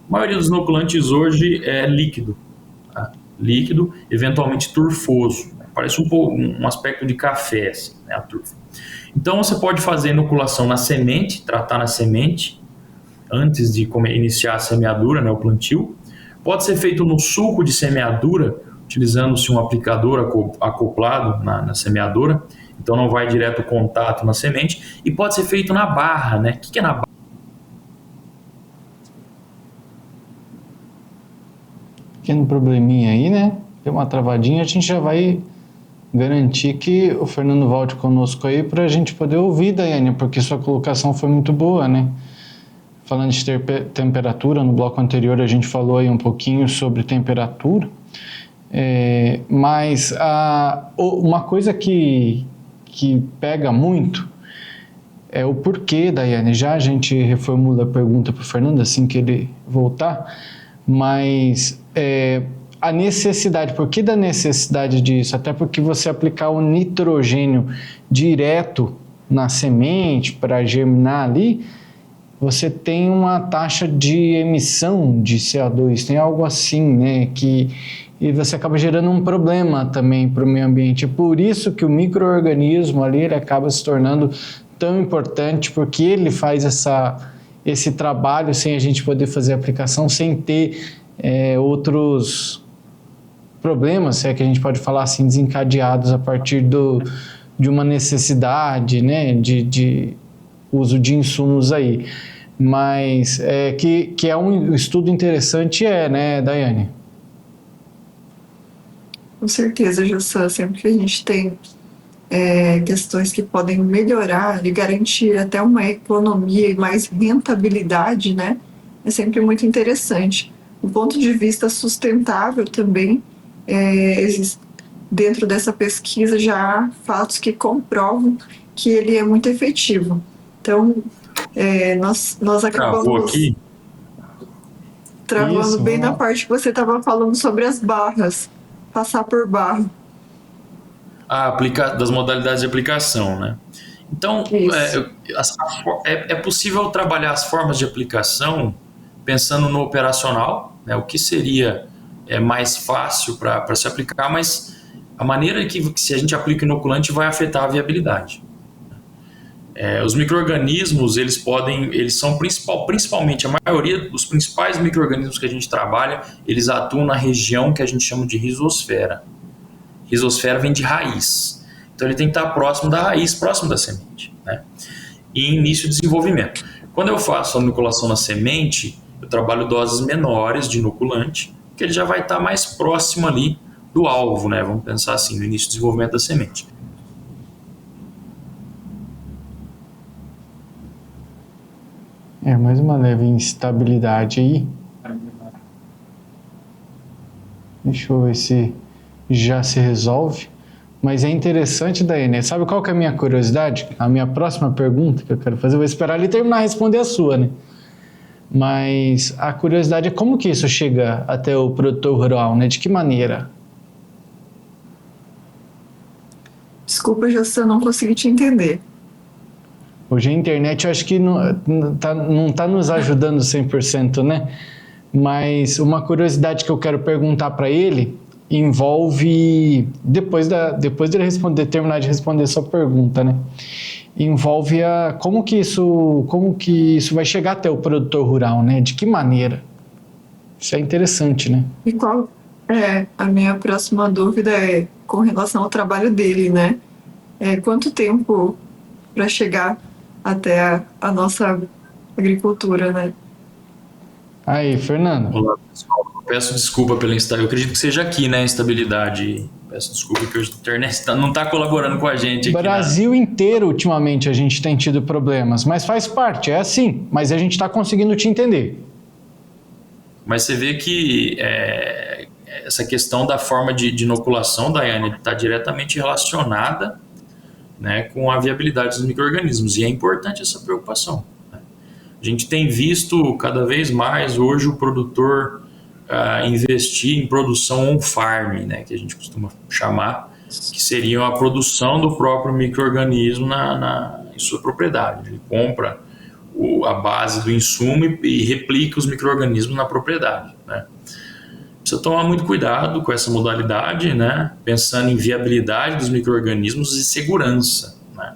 A maioria dos inoculantes hoje é líquido, tá? Líquido, eventualmente turfoso. Parece um aspecto de café, assim, né, a turfa. Então, você pode fazer inoculação na semente, tratar na semente, antes de iniciar a semeadura, né, o plantio. Pode ser feito no suco de semeadura, utilizando-se um aplicador acoplado na semeadura. Então, não vai direto o contato na semente. E pode ser feito na barra, né? O que é na barra? Pequeno probleminha aí, né? Deu uma travadinha, a gente já vai garantir que o Fernando volte conosco aí para a gente poder ouvir, Daiane, porque sua colocação foi muito boa, né? Falando de temperatura, no bloco anterior a gente falou aí um pouquinho sobre temperatura, mas uma coisa que pega muito é o porquê, Daiane. Já a gente reformula a pergunta para o Fernando assim que ele voltar, mas a necessidade, por que da necessidade disso? Até porque você aplicar o nitrogênio direto na semente para germinar ali, você tem uma taxa de emissão de CO2, tem algo assim, né, e você acaba gerando um problema também para o meio ambiente. É por isso que o micro-organismo ali, ele acaba se tornando tão importante, porque ele faz esse trabalho sem a gente poder fazer a aplicação, sem ter outros problemas, se é que a gente pode falar assim, desencadeados a partir de uma necessidade, né, de uso de insumos aí. Mas que é um estudo interessante, né, Daiane? Com certeza, Jussan, sempre que a gente tem questões que podem melhorar e garantir até uma economia e mais rentabilidade, né, é sempre muito interessante. Do ponto de vista sustentável também, existe dentro dessa pesquisa já há fatos que comprovam que ele é muito efetivo. Então, nós acabamos travando bem na parte que você estava falando sobre as barras, passar por barra. Das modalidades de aplicação, né? Então, é possível trabalhar as formas de aplicação pensando no operacional, né? O que seria mais fácil para se aplicar, mas a maneira que se a gente aplica inoculante vai afetar a viabilidade. Os micro-organismos, eles são principalmente, a maioria dos principais micro-organismos que a gente trabalha, eles atuam na região que a gente chama de rizosfera. Rizosfera vem de raiz. Então ele tem que estar próximo da raiz, próximo da semente, né? E em início de desenvolvimento. Quando eu faço a inoculação na semente, eu trabalho doses menores de inoculante, que ele já vai estar mais próximo ali do alvo, né? Vamos pensar assim, no início do desenvolvimento da semente. Mais uma leve instabilidade aí. Deixa eu ver se já se resolve. Mas é interessante, Daiane. Sabe qual que é a minha curiosidade? A minha próxima pergunta que eu quero fazer, eu vou esperar ele terminar de responder a sua, né? Mas a curiosidade é como que isso chega até o produtor rural, né? De que maneira? Desculpa, Jussan, não consegui te entender. Hoje a internet eu acho que não tá nos ajudando 100%, né? Mas uma curiosidade que eu quero perguntar para ele envolve, depois dele terminar de responder a sua pergunta, né? Envolve como que isso vai chegar até o produtor rural, né? De que maneira? Isso é interessante, né? E qual a minha próxima dúvida com relação ao trabalho dele, né? Quanto tempo para chegar até a nossa agricultura, né? Aí, Fernando. Olá, pessoal. Peço desculpa pela instabilidade. Eu acredito que seja aqui, né, a instabilidade. Peço desculpa que hoje a internet não está colaborando com a gente aqui. Brasil inteiro, ultimamente, a gente tem tido problemas, mas faz parte, é assim. Mas a gente está conseguindo te entender. Mas você vê que essa questão da forma de inoculação, Daiane, está diretamente relacionada, né, com a viabilidade dos micro-organismos. E é importante essa preocupação. Né? A gente tem visto cada vez mais hoje o produtor investir em produção on-farm, né, que a gente costuma chamar, que seria a produção do próprio micro-organismo em sua propriedade. Ele compra a base do insumo e replica os micro-organismos na propriedade. Né? Precisa tomar muito cuidado com essa modalidade, né? Pensando em viabilidade dos micro-organismos e segurança. Né?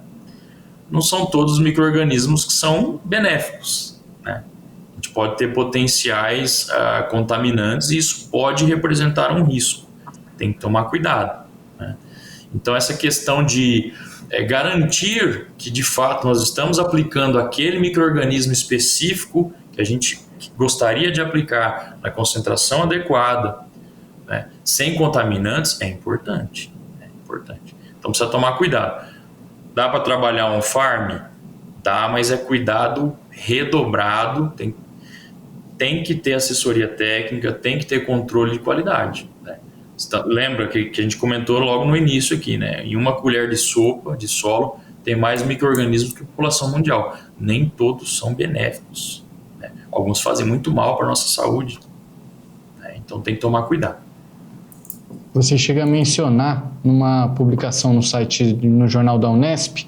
Não são todos os micro-organismos que são benéficos. Né? A gente pode ter potenciais contaminantes e isso pode representar um risco. Tem que tomar cuidado. Né? Então, essa questão de garantir que, de fato, nós estamos aplicando aquele micro-organismo específico que a gente gostaria de aplicar na concentração adequada, né, sem contaminantes, é importante. Então, precisa tomar cuidado. Dá para trabalhar um farm? Dá, mas é cuidado redobrado, tem que ter assessoria técnica, tem que ter controle de qualidade. Né? Lembra que a gente comentou logo no início aqui, né? Em uma colher de sopa de solo tem mais micro-organismos que a população mundial. Nem todos são benéficos, né? Alguns fazem muito mal para a nossa saúde, né? Então tem que tomar cuidado. Você chega a mencionar numa publicação no site, no jornal da Unesp,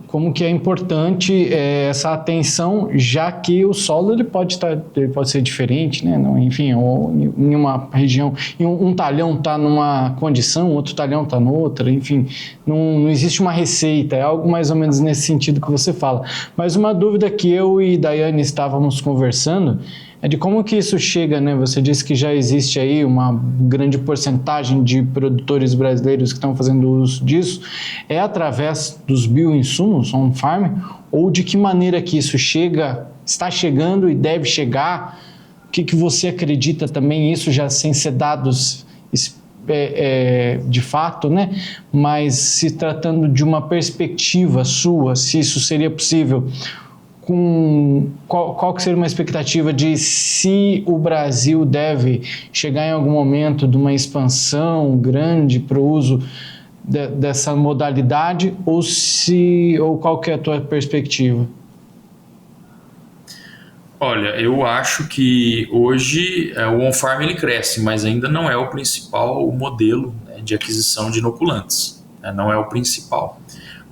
como que é importante essa atenção, já que o solo ele pode ser diferente, né? Não, enfim, em uma região, um talhão está numa condição, outro talhão está noutra, enfim, não existe uma receita, é algo mais ou menos nesse sentido que você fala. Mas uma dúvida que eu e Daiane estávamos conversando é de como que isso chega, né? Você disse que já existe aí uma grande porcentagem de produtores brasileiros que estão fazendo uso disso. É através dos bioinsumos on-farm? Ou de que maneira que isso está chegando e deve chegar? O que você acredita também, isso já sem ser dados de fato, né? Mas se tratando de uma perspectiva sua, se isso seria possível, qual que seria uma expectativa de se o Brasil deve chegar em algum momento de uma expansão grande para o uso dessa modalidade, ou qual que é a tua perspectiva? Olha, eu acho que hoje o on-farm ele cresce, mas ainda não é o principal modelo, né, de aquisição de inoculantes, né, não é o principal,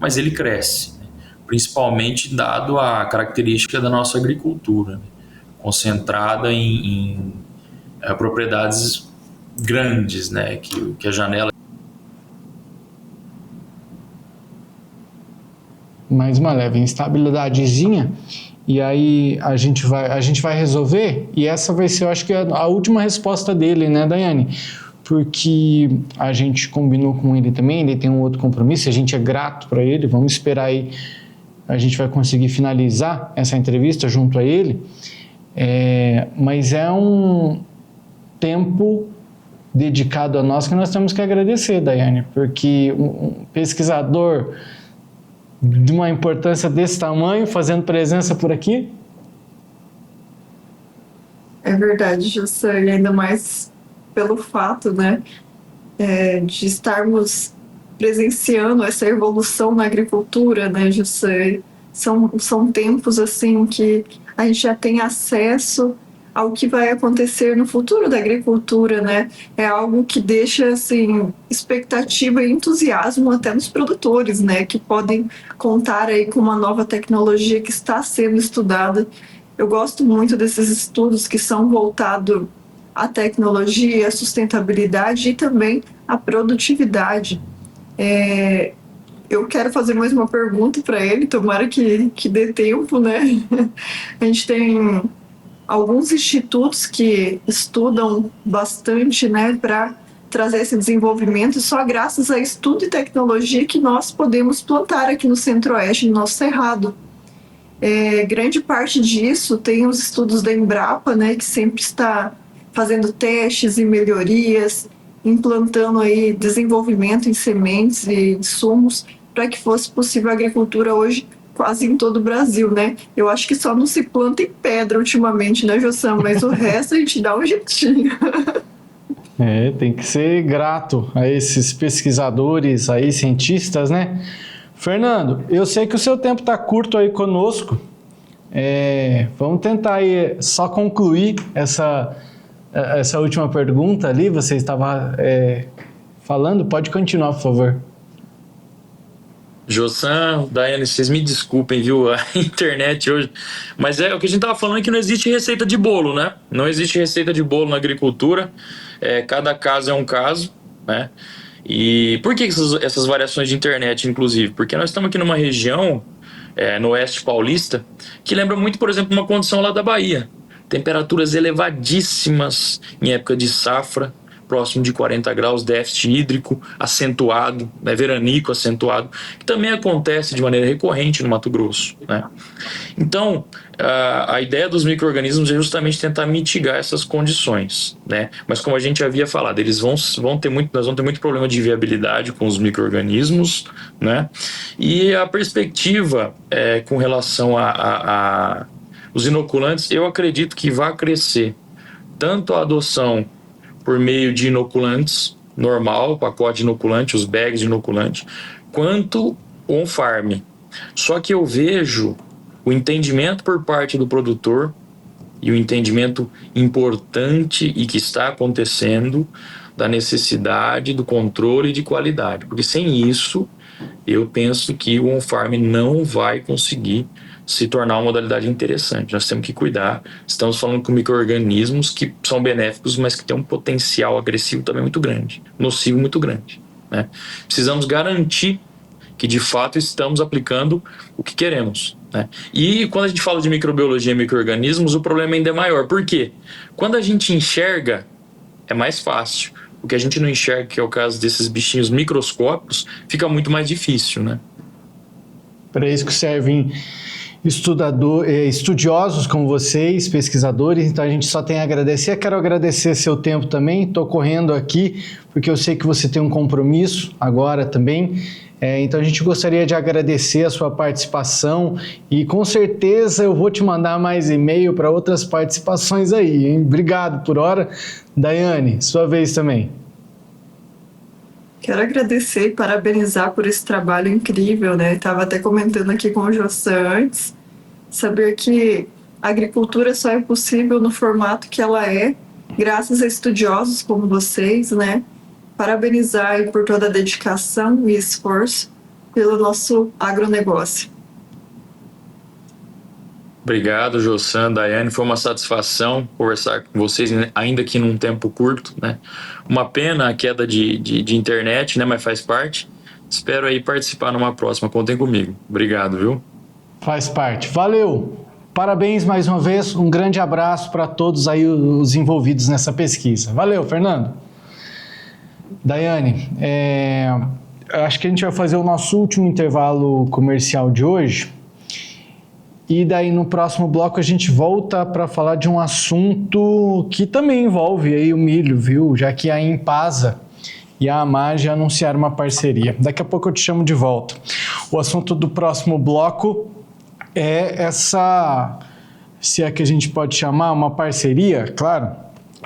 mas ele cresce, principalmente dado a característica da nossa agricultura, né, concentrada em propriedades grandes, né, que a janela... Mais uma leve instabilidadezinha, e aí a gente vai resolver, e essa vai ser, eu acho que a última resposta dele, né, Daiane? Porque a gente combinou com ele também, ele tem um outro compromisso, a gente é grato para ele, vamos esperar aí, a gente vai conseguir finalizar essa entrevista junto a ele, mas é um tempo dedicado a nós que nós temos que agradecer, Daiane, porque um pesquisador de uma importância desse tamanho fazendo presença por aqui. É verdade, José, e ainda mais pelo fato, né, de estarmos presenciando essa evolução na agricultura, né, José? São tempos assim que a gente já tem acesso ao que vai acontecer no futuro da agricultura, né? É algo que deixa assim expectativa e entusiasmo até nos produtores, né? Que podem contar aí com uma nova tecnologia que está sendo estudada. Eu gosto muito desses estudos que são voltados à tecnologia, à sustentabilidade e também à produtividade. Eu quero fazer mais uma pergunta para ele, tomara que dê tempo, né? A gente tem alguns institutos que estudam bastante, né, para trazer esse desenvolvimento, e só graças a estudo e tecnologia que nós podemos plantar aqui no Centro-Oeste, no nosso Cerrado. Grande parte disso tem os estudos da Embrapa, né, que sempre está fazendo testes e melhorias, implantando aí desenvolvimento em sementes e insumos para que fosse possível a agricultura hoje quase em todo o Brasil, né? Eu acho que só não se planta em pedra ultimamente, né, Jossam? Mas o resto a gente dá um jeitinho. Tem que ser grato a esses pesquisadores aí, cientistas, né? Fernando, eu sei que o seu tempo está curto aí conosco. Vamos tentar aí só concluir essa última pergunta ali. Você estava falando, pode continuar, por favor. Jossam, Daiane, vocês me desculpem, viu, a internet hoje, mas o que a gente estava falando é que não existe receita de bolo, né? Não existe receita de bolo na agricultura, cada caso é um caso, né? E por que essas variações de internet, inclusive? Porque nós estamos aqui numa região, no oeste paulista, que lembra muito, por exemplo, uma condição lá da Bahia. Temperaturas elevadíssimas em época de safra, próximo de 40 graus, déficit hídrico acentuado, né, veranico acentuado, que também acontece de maneira recorrente no Mato Grosso, né? Então, a ideia dos micro-organismos é justamente tentar mitigar essas condições, né? Mas como a gente havia falado, nós vamos ter muito problema de viabilidade com os micro-organismos, né? E a perspectiva com relação a os inoculantes, eu acredito que vai crescer tanto a adoção por meio de inoculantes normal, pacote de inoculante, os bags de inoculante, quanto on-farm. Só que eu vejo o entendimento por parte do produtor e o entendimento importante e que está acontecendo da necessidade do controle de qualidade. Porque sem isso, eu penso que o on-farm não vai conseguir se tornar uma modalidade interessante. Nós temos que cuidar. Estamos falando com micro-organismos que são benéficos, mas que têm um potencial agressivo também muito grande, nocivo muito grande, né? Precisamos garantir que de fato estamos aplicando o que queremos, né? E quando a gente fala de microbiologia e micro-organismos, o problema ainda é maior. Por quê? Quando a gente enxerga, é mais fácil. O que a gente não enxerga, que é o caso desses bichinhos microscópicos, fica muito mais difícil, né? Para isso que servem estudiosos como vocês, pesquisadores, então a gente só tem a agradecer. Quero agradecer seu tempo também, estou correndo aqui, porque eu sei que você tem um compromisso agora também, então a gente gostaria de agradecer a sua participação e com certeza eu vou te mandar mais e-mail para outras participações aí, hein? Obrigado por hora. Daiane, sua vez também. Quero agradecer e parabenizar por esse trabalho incrível, né? Estava até comentando aqui com o Jossan antes, saber que a agricultura só é possível no formato que ela é, graças a estudiosos como vocês, né? Parabenizar aí por toda a dedicação e esforço pelo nosso agronegócio. Obrigado, Jossan, Daiane, foi uma satisfação conversar com vocês, ainda que num tempo curto, né? Uma pena a queda de internet, né? Mas faz parte. Espero aí participar numa próxima. Contem comigo. Obrigado, viu? Faz parte. Valeu! Parabéns mais uma vez. Um grande abraço para todos aí os envolvidos nessa pesquisa. Valeu, Fernando. Daiane, acho que a gente vai fazer o nosso último intervalo comercial de hoje. E daí no próximo bloco a gente volta para falar de um assunto que também envolve aí o milho, viu? Já que a Impasa e a AMAGGI anunciaram uma parceria. Daqui a pouco eu te chamo de volta. O assunto do próximo bloco é essa, se é que a gente pode chamar, uma parceria, claro,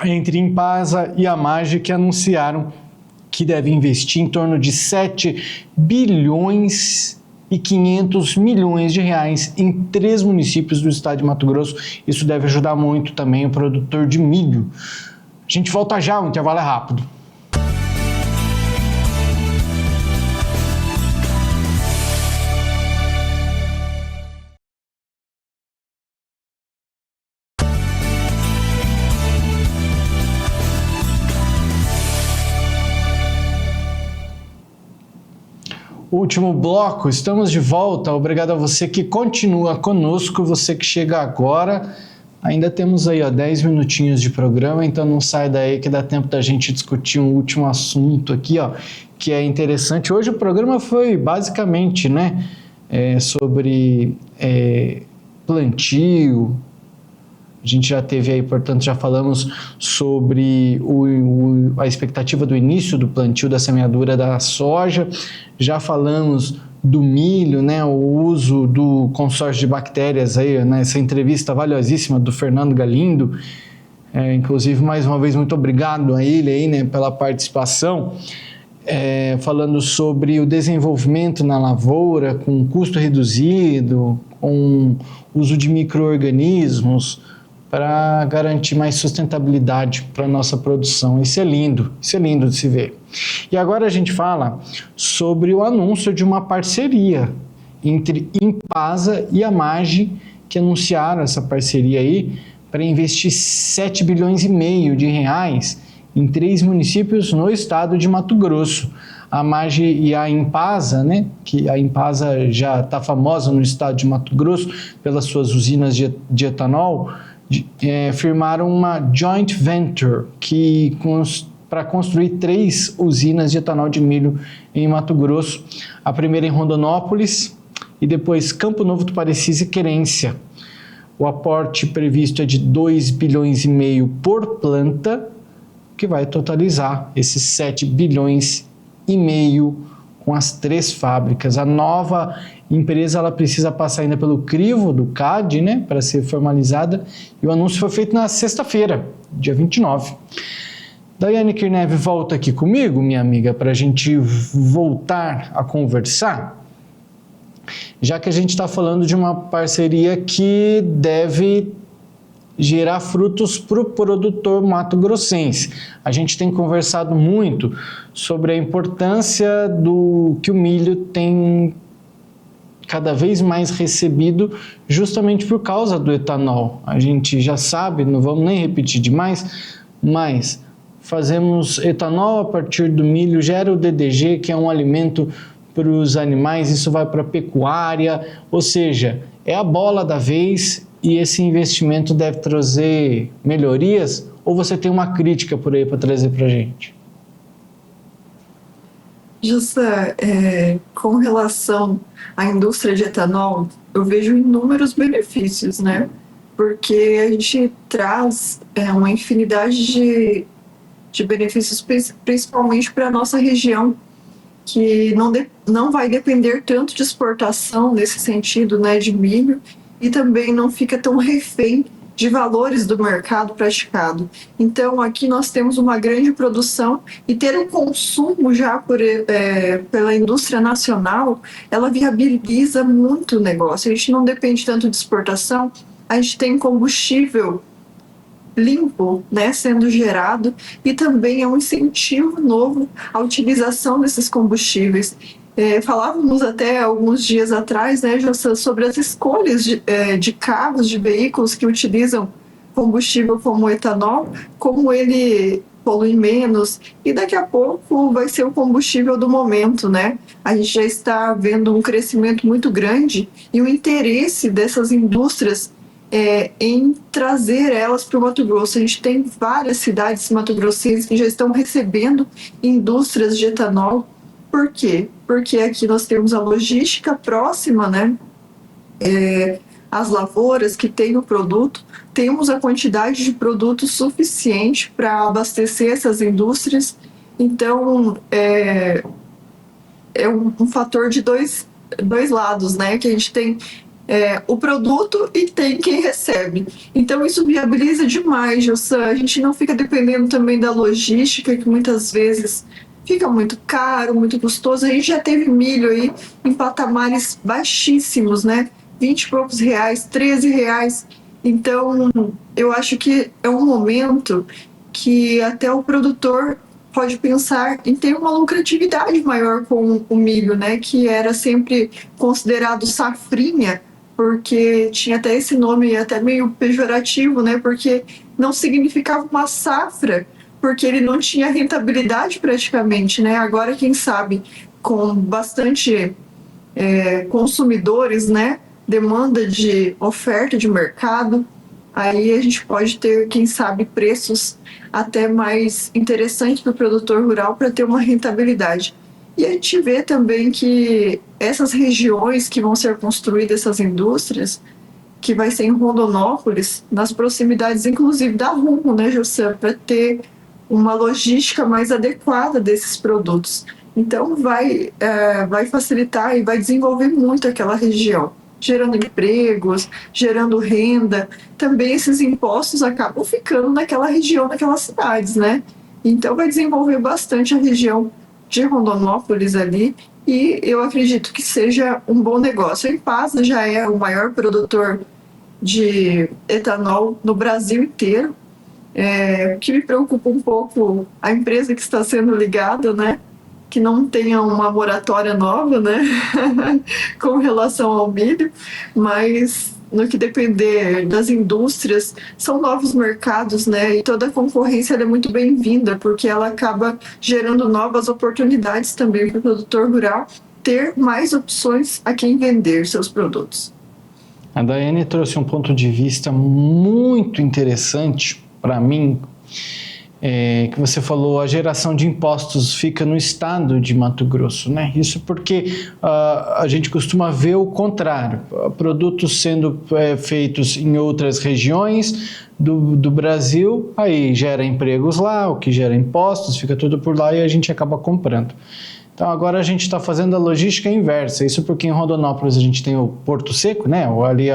entre Impasa e a AMAGGI, que anunciaram que deve investir em torno de 7 bilhões e 500 milhões de reais em 3 municípios do estado de Mato Grosso. Isso deve ajudar muito também o produtor de milho. A gente volta já, o intervalo é rápido. Último bloco, estamos de volta. Obrigado a você que continua conosco, você que chega agora. Ainda temos aí 10 minutinhos de programa, então não sai daí que dá tempo da gente discutir um último assunto aqui, que é interessante. Hoje o programa foi basicamente, sobre plantio. A gente já teve aí, portanto, já falamos sobre a expectativa do início do plantio da semeadura da soja, já falamos do milho, o uso do consórcio de bactérias aí, nessa entrevista valiosíssima do Fernando Galindo, inclusive mais uma vez muito obrigado a ele aí, pela participação, falando sobre o desenvolvimento na lavoura com custo reduzido, com uso de micro-organismos, para garantir mais sustentabilidade para a nossa produção. Isso é lindo de se ver. E agora a gente fala sobre o anúncio de uma parceria entre Impasa e AMAGGI, que anunciaram essa parceria aí para investir 7 bilhões e meio de reais em 3 municípios no estado de Mato Grosso. A AMAGGI e a Impasa, que a Impasa já está famosa no estado de Mato Grosso pelas suas usinas de etanol, firmaram uma joint venture para construir 3 usinas de etanol de milho em Mato Grosso, a primeira em Rondonópolis e depois Campo Novo do Parecis e Querência. O aporte previsto é de 2 bilhões e meio por planta, que vai totalizar esses 7 bilhões e meio com as 3 fábricas. A nova empresa ela precisa passar ainda pelo crivo do CAD, para ser formalizada, e o anúncio foi feito na sexta-feira, dia 29. Daiane Kirnev volta aqui comigo, minha amiga, para a gente voltar a conversar. já que a gente está falando de uma parceria que deve gerar frutos para o produtor mato-grossense. A gente tem conversado muito sobre a importância do que o milho tem cada vez mais recebido justamente por causa do etanol. A gente já sabe, não vamos nem repetir demais, mas fazemos etanol a partir do milho, gera o DDG, que é um alimento para os animais, isso vai para a pecuária, ou seja, é a bola da vez e esse investimento deve trazer melhorias, ou você tem uma crítica por aí para trazer para a gente? Justa, com relação à indústria de etanol, eu vejo inúmeros benefícios, né? Porque a gente traz uma infinidade de benefícios, principalmente para a nossa região, que não vai depender tanto de exportação nesse sentido, né, de milho, e também não fica tão refém de valores do mercado praticado. Então, aqui nós temos uma grande produção e ter um consumo já pela indústria nacional, ela viabiliza muito o negócio. A gente não depende tanto de exportação, a gente tem combustível limpo, né, sendo gerado, e também é um incentivo novo à utilização desses combustíveis. Falávamos até alguns dias atrás, né, sobre as escolhas de carros, de veículos que utilizam combustível como o etanol, como ele polui menos, e daqui a pouco vai ser o combustível do momento, né? A gente já está vendo um crescimento muito grande e o interesse dessas indústrias em trazer elas para o Mato Grosso. A gente tem várias cidades mato-grossenses que já estão recebendo indústrias de etanol. Por quê? Porque aqui nós temos a logística próxima, né? As lavouras que têm o produto, temos a quantidade de produto suficiente para abastecer essas indústrias. Então, é um fator de dois lados, né? Que a gente tem o produto e tem quem recebe. Então, isso viabiliza demais, Jossan. A gente não fica dependendo também da logística, que muitas vezes fica muito caro, muito custoso. A gente já teve milho aí em patamares baixíssimos, né? 20 e poucos reais, 13 reais. Então, eu acho que é um momento que até o produtor pode pensar em ter uma lucratividade maior com o milho, né? Que era sempre considerado safrinha, porque tinha até esse nome até meio pejorativo, né? Porque não significava uma safra, porque ele não tinha rentabilidade praticamente, né? Agora, quem sabe, com bastante consumidores, né? Demanda de oferta de mercado, aí a gente pode ter, quem sabe, preços até mais interessantes para o produtor rural para ter uma rentabilidade. E a gente vê também que essas regiões que vão ser construídas, essas indústrias, que vai ser em Rondonópolis, nas proximidades, inclusive, da Rumo, né, Jossan, para ter uma logística mais adequada desses produtos. Então, vai facilitar e vai desenvolver muito aquela região, gerando empregos, gerando renda. Também esses impostos acabam ficando naquela região, naquelas cidades, né? Então, vai desenvolver bastante a região de Rondonópolis ali, e eu acredito que seja um bom negócio. A Impasa já é o maior produtor de etanol no Brasil inteiro. O que me preocupa um pouco a empresa que está sendo ligada, né? Que não tenha uma moratória nova, né? Com relação ao milho, mas no que depender das indústrias, são novos mercados, né? E toda a concorrência é muito bem-vinda, porque ela acaba gerando novas oportunidades também para o produtor rural ter mais opções a quem vender seus produtos. A Daiane trouxe um ponto de vista muito interessante para mim, que você falou, a geração de impostos fica no estado de Mato Grosso, né? Isso porque a gente costuma ver o contrário, produtos sendo feitos em outras regiões do Brasil, aí gera empregos lá, o que gera impostos, fica tudo por lá e a gente acaba comprando. Então agora a gente está fazendo a logística inversa, isso porque em Rondonópolis a gente tem o Porto Seco, né? Ou ali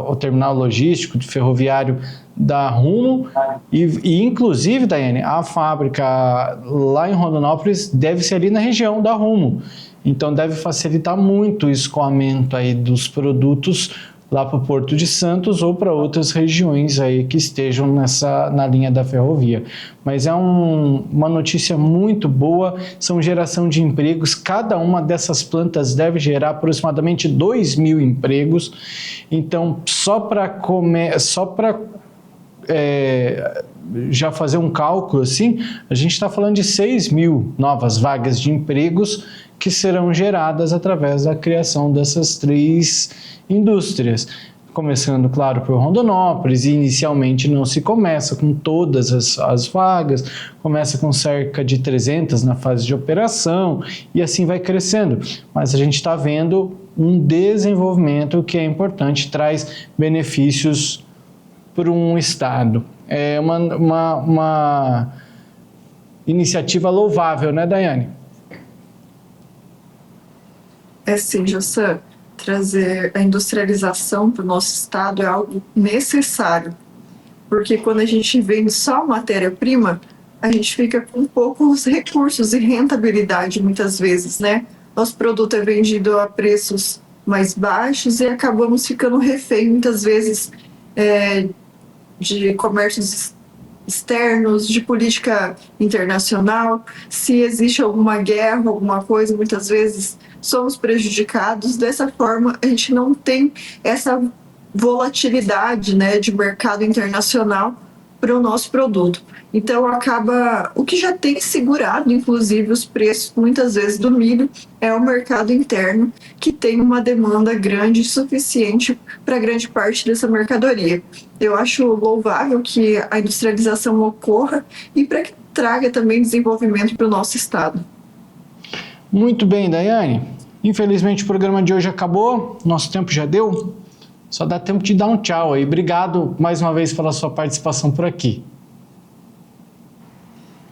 o terminal logístico ferroviário da Rumo e inclusive, Daiane, a fábrica lá em Rondonópolis deve ser ali na região da Rumo. Então deve facilitar muito o escoamento aí dos produtos lá para o Porto de Santos ou para outras regiões aí que estejam na linha da ferrovia. Mas é uma notícia muito boa, são geração de empregos, cada uma dessas plantas deve gerar aproximadamente 2.000 empregos, então só para já fazer um cálculo assim, a gente está falando de 6.000 novas vagas de empregos que serão geradas através da criação dessas 3 indústrias. Começando, claro, por Rondonópolis, e inicialmente não se começa com todas as vagas, começa com cerca de 300 na fase de operação, e assim vai crescendo. Mas a gente está vendo um desenvolvimento que é importante, traz benefícios para um estado. É uma iniciativa louvável, né, Daiane? É sim, Jossan. Trazer a industrialização para o nosso estado é algo necessário, porque quando a gente vende só matéria-prima, a gente fica com poucos recursos e rentabilidade muitas vezes, né? Nosso produto é vendido a preços mais baixos e acabamos ficando refém muitas vezes de comércios externos, de política internacional. Se existe alguma guerra, alguma coisa, muitas vezes somos prejudicados. Dessa forma, a gente não tem essa volatilidade, né, de mercado internacional para o nosso produto. Então, acaba o que já tem segurado, inclusive, os preços, muitas vezes, do milho, é o mercado interno, que tem uma demanda grande, suficiente para grande parte dessa mercadoria. Eu acho louvável que a industrialização ocorra e para que traga também desenvolvimento para o nosso estado. Muito bem, Daiane. Infelizmente o programa de hoje acabou, nosso tempo já deu. Só dá tempo de dar um tchau aí. Obrigado mais uma vez pela sua participação por aqui.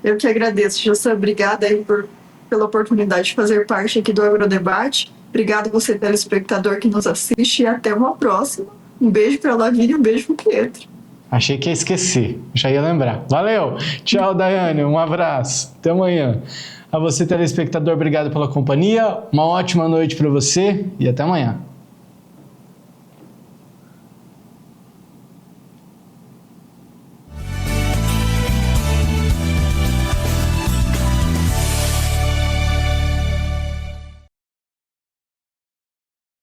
Eu que agradeço, Jossan. Obrigada aí pela oportunidade de fazer parte aqui do Agrodebate. Obrigado você, telespectador, que nos assiste, e até uma próxima. Um beijo para a Lavínia e um beijo para o Pietro. Achei que ia esquecer, já ia lembrar. Valeu! Tchau, Daiane, um abraço. Até amanhã. A você, telespectador, obrigado pela companhia. Uma ótima noite para você e até amanhã.